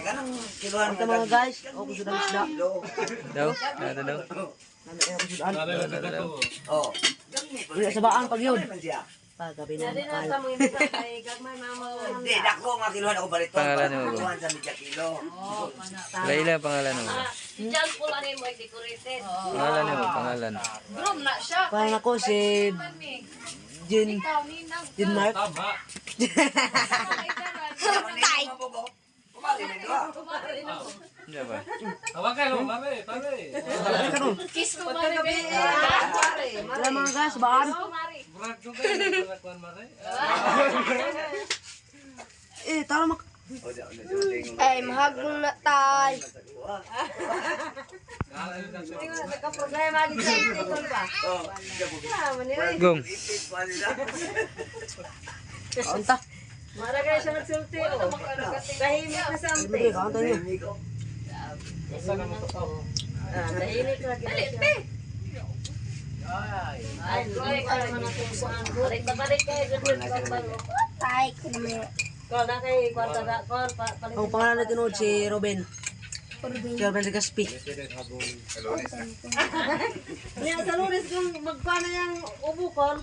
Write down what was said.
Kanang kiluhan Ito mga guys, o gusto ng isda. Daw? Ano daw? Oh. Wala sa baan pag yun. Ano siya? Pagabi na Dali na makal. sa mga ibig kay gagmay mama. Hindi, dako nga kiluhan ako barito. Pangalan mo ba? Kiluhan sa media kilo. Laila pangalan mo. Si John Paul ano mo decorated. Pangalan mo, pangalan. Grom na siya. Parang ako si Jin Mark. Patay! Kumari na doon. Hindi ba? Hawakan mo, mami, pare. Kiss mo mari be. Wala mga guys, sa baan. Burak juga ini perlakuan mare. Tara mak... Ay, mahagong na tay. Nagka-problema gid sa ikon ba? Gong. Anta. Mara kay siya nagsulti o. Tahimik na sa ante. Libre, kakanta nyo. Tahimik na gid siya. Ay, tuloy ka naman ang kusuan. Balik kay gud balo. Tay, kami. Ko na kay kwarta da kon Ang pangalan natin o, si Robin. Si Robin Legaspi. Niya sa lunes kung magpana yang ubukon.